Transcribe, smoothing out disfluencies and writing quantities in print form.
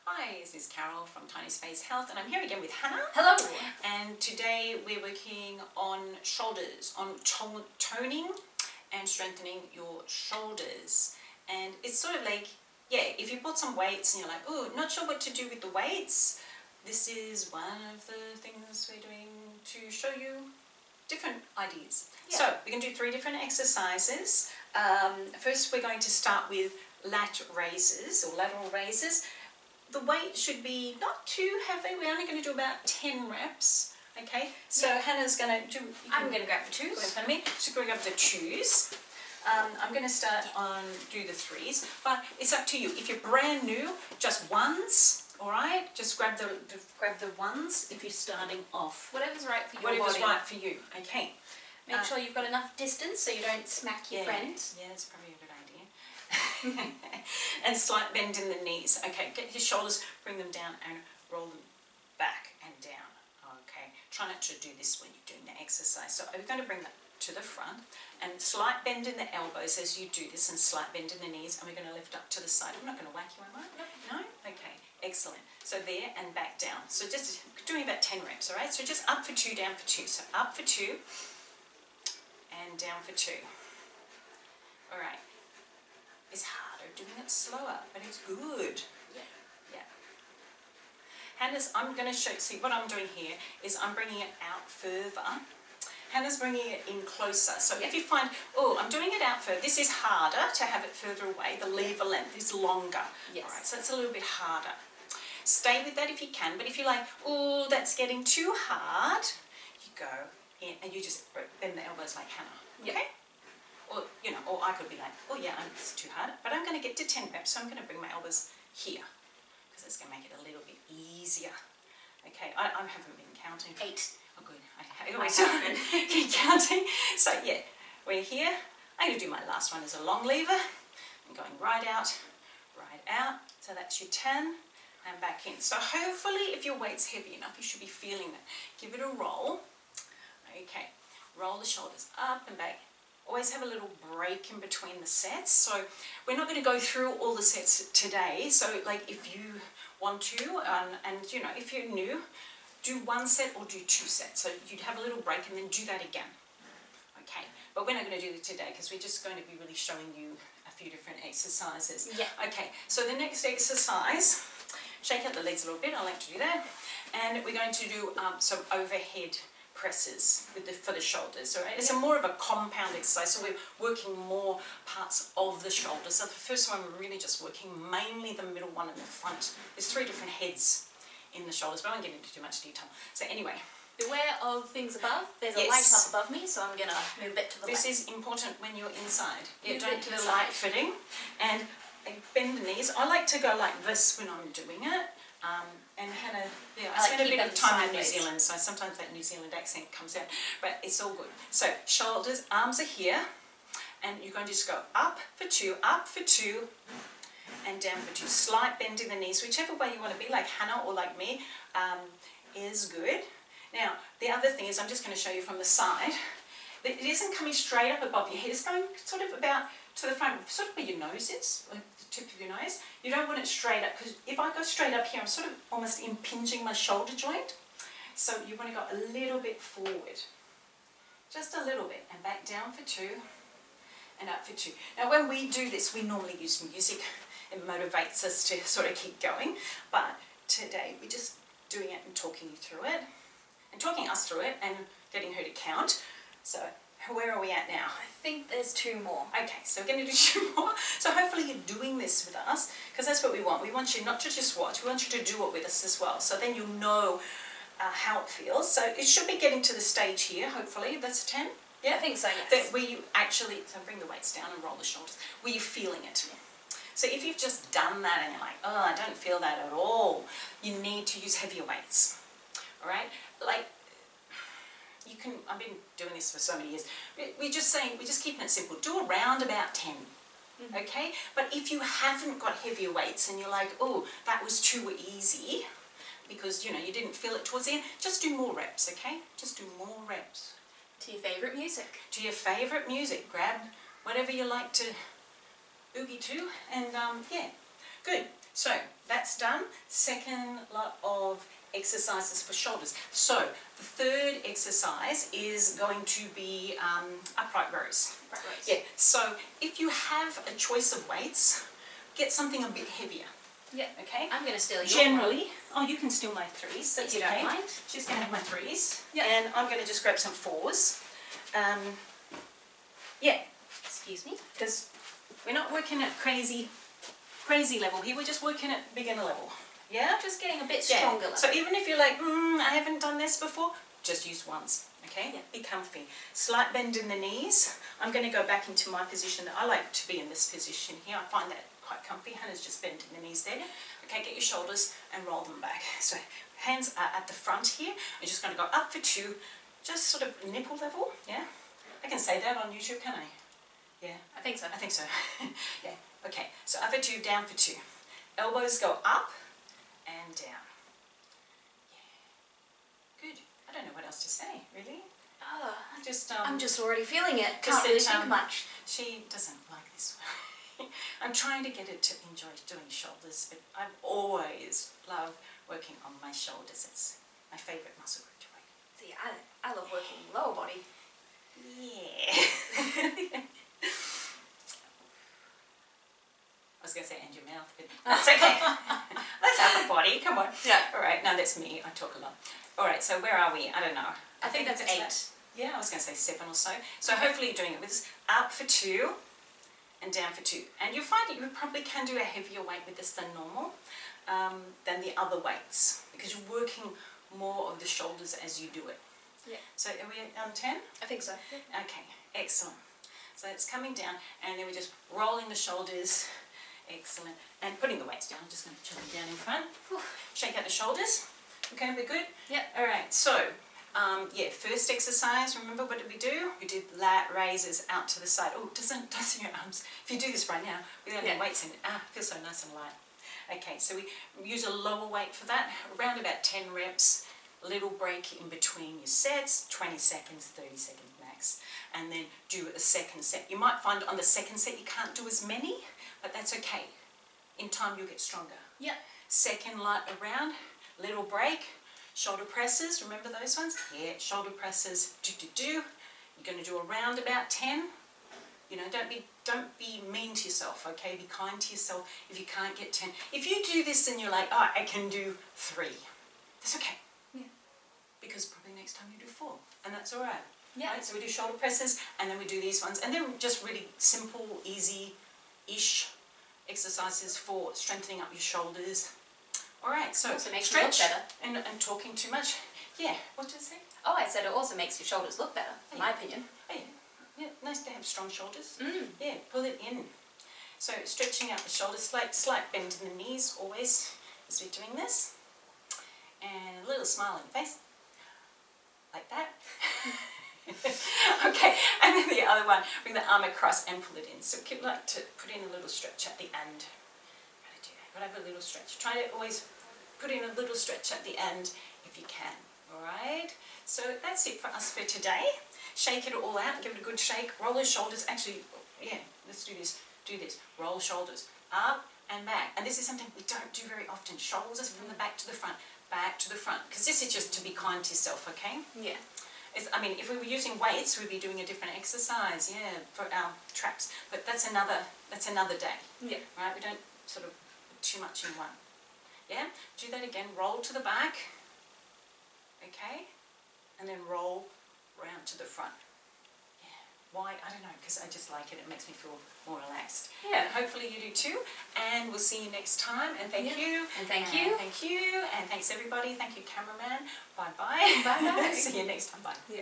Hi, this is Carol from Tiny Space Health, and I'm here again with Hannah. Hello. And today we're working on shoulders, on toning and strengthening your shoulders. And it's sort of like, yeah, if you put some weights and you're like, oh, not sure what to do with the weights, this is one of the things we're doing to show you different ideas. Yeah. So we're going to do 3 different exercises. First, we're going to start with lat raises or lateral raises. The weight should be not too heavy. We're only going to do about 10 reps. Okay, so yeah. Hannah's going to do. I'm going to grab the 2s. In front of me. She's going to grab the 2s. I'm going to start on do the 3s, but it's up to you. If you're brand new, just 1s. All right, just grab the 1s if you're starting off. Whatever's right for your Whatever's body. right for you. Okay. Make sure you've got enough distance so you don't smack your friend. Yeah, that's probably a good idea. And slight bend in the knees. Okay, get your shoulders, bring them down and roll them back and down. Okay, try not to do this when you're doing the exercise. So we're going to bring that to the front and slight bend in the elbows as you do this and slight bend in the knees, and we're going to lift up to the side. I'm not going to whack you, am I? No? Okay, excellent. So there and back down. So just doing about 10 reps, all right? So just up for 2, down for 2. So up for 2 and down for 2. All right. It's harder doing it slower, but it's good. Yeah. Hannah's, I'm going to show, see what I'm doing here is I'm bringing it out further. Hannah's bringing it in closer. So if you find, oh, I'm doing it out further, this is harder to have it further away. The lever length is longer. Yes. All right, so it's a little bit harder. Stay with that if you can, but if you're like, oh, that's getting too hard, you go in and you just bend the elbows like Hannah. Okay? Or, you know, or I could be like, oh yeah, it's too hard, but I'm going to get to 10 reps, so I'm going to bring my elbows here, because it's going to make it a little bit easier. Okay, I haven't been counting. 8. Oh good, I always keep counting. So yeah, we're here. I'm going to do my last one as a long lever. I'm going right out, so that's your 10, and back in. So hopefully if your weight's heavy enough, you should be feeling that. Give it a roll. Okay, roll the shoulders up and back. Always have a little break in between the sets. So we're not going to go through all the sets today. So like if you want to, and you know, if you're new, do 1 set or do 2 sets. So you'd have a little break and then do that again. Okay, but we're not going to do it today because we're just going to be really showing you a few different exercises. Yeah. Okay, so the next exercise, shake out the legs a little bit. I like to do that. And we're going to do some overhead presses for the shoulders. So it's a more of a compound exercise, so we're working more parts of the shoulders. So the first one we're really just working mainly the middle one and the front. There's 3 different heads in the shoulders, but I won't get into too much detail. So anyway, beware of things above. There's a light up above me, so I'm going to move it to the left. This is important when you're inside. Yeah, Move don't it to do the the light side. fitting and bend the knees. I like to go like this when I'm doing it. And Hannah, yeah, I spent a bit of time in New Zealand, so sometimes that New Zealand accent comes out, but it's all good. So shoulders, arms are here, and you're going to just go up for 2, and down for 2. Slight bend in the knees, whichever way you want to be, like Hannah or like me, is good. Now, the other thing is, I'm just going to show you from the side, that it isn't coming straight up above your head, it's going sort of about to the front, sort of where your nose is, like the tip of your nose. You don't want it straight up, because if I go straight up here, I'm sort of almost impinging my shoulder joint. So you want to go a little bit forward, just a little bit, and back down for 2, and up for 2. Now when we do this, we normally use music. It motivates us to sort of keep going, but today we're just doing it and talking you through it, and talking us through it, and getting her to count. So where are we at now? I think there's 2 more. Okay, so we're going to do 2 more. So hopefully you're doing this with us, because that's what we want. We want you not to just watch, we want you to do it with us as well. So then you'll know how it feels. So it should be getting to the stage here, hopefully. That's 10? Yeah? I think so, yes. That where you actually, so bring the weights down and roll the shoulders, where you're feeling it. So if you've just done that and you're like, oh, I don't feel that at all, you need to use heavier weights. All right? Like, you can, I've been doing this for so many years. We're just keeping it simple. Do around about 10, okay? But if you haven't got heavier weights and you're like, oh, that was too easy because, you know, you didn't feel it towards the end, just do more reps, okay? Just do more reps. To your favourite music. To your favourite music. Grab whatever you like to boogie to, and yeah, Good. So that's done. Second lot of exercises for shoulders. So the third exercise is going to be upright rows. Upright rows. Yeah. So if you have a choice of weights, get something a bit heavier. Yeah. Okay. I'm going to steal your Generally, you can steal my threes. That's If you okay. don't mind. She's going to have my threes. Yeah. And I'm going to just grab some fours. Yeah. Excuse me. Because we're not working at crazy level here. We're just working at beginner level. Yeah. Just getting a bit Yeah. stronger. So even if you're like, I haven't done this before, just use once. Okay. Yeah. Be comfy. Slight bend in the knees. I'm going to go back into my position. I like to be in this position here. I find that quite comfy. Hannah's just bent in the knees there. Okay, get your shoulders and roll them back. So hands are at the front here. You're just going to go up for 2, just sort of nipple level. Yeah, I can say that on YouTube, can I? Yeah, I think so. I think so. Yeah. Okay. So up for 2, down for 2. Elbows go up and down. Yeah. Good. I don't know what else to say, really. Oh, Just I'm just already feeling it. just Can't really that, think much. She doesn't like this one. I'm trying to get her to enjoy doing shoulders, but I've always loved working on my shoulders. It's my favourite muscle group to work. See, I love working lower body. Yeah. I was going to say and your mouth, but that's okay. That's upper body, come on. Yeah. All right, now that's me. I talk a lot. All right, so where are we? I don't know. I think that's 8. that. Yeah, I was going to say 7 or so. So hopefully you're doing it with us. Up for 2 and down for 2. And you'll find that you probably can do a heavier weight with this than normal, than the other weights, because you're working more of the shoulders as you do it. Yeah. So are we on 10? I think so. Okay, excellent. So it's coming down, and then we're just rolling the shoulders. Excellent. And putting the weights down. I'm just going to chill them down in front. Shake out the shoulders. Okay, we're good? Yep. All right, so, first exercise, remember what did we do? We did lat raises out to the side. Oh, doesn't your arms, if you do this right now, without any weights in it, it feels so nice and light. Okay, so we use a lower weight for that, around about 10 reps, little break in between your sets, 20 seconds, 30 seconds max, and then do a second set. You might find on the second set you can't do as many, but that's okay. In time you'll get stronger. Yep. Second light around, little break, shoulder presses, remember those ones? Yeah, shoulder presses, You're going to do around about 10. You know, don't be mean to yourself, okay? Be kind to yourself if you can't get 10. If you do this and you're like, I can do 3, that's okay. Yeah. Because probably next time you do 4, and that's all right. Yeah. Right? So we do shoulder presses, and then we do these ones, and they're just really simple, easy-ish exercises for strengthening up your shoulders. All right, so also makes you look stretch better. and talking too much. Yeah, what did I say? Oh, I said it also makes your shoulders look better, in my opinion. Oh, yeah, nice to have strong shoulders. Mm. Yeah, pull it in. So stretching out the shoulders, slight bend in the knees always as we're doing this. And a little smile on your face, like that. Okay, and then the other one, bring the arm across and pull it in. So keep like to put in a little stretch at the end. Gotta have a little stretch. Try to always put in a little stretch at the end if you can. Alright? So that's it for us for today. Shake it all out, give it a good shake, roll the shoulders. Actually, yeah, let's do this. Do this. Roll shoulders up and back. And this is something we don't do very often. Shoulders from the back to the front, back to the front. Because this is just to be kind to yourself, okay? Yeah. If we were using weights, we'd be doing a different exercise, yeah, for our traps. But that's another day. Yeah. Right? We don't sort of put too much in one. Yeah? Do that again. Roll to the back. Okay? And then roll round to the front. Yeah. Why? I don't know, because I just like it. It makes me feel more relaxed. Yeah. And hopefully you do too. And we'll see you next time. And thank you. And thank you. Thank you. And thanks everybody. Thank you, cameraman. Bye-bye. Bye-bye. See you next time. Bye. Yeah.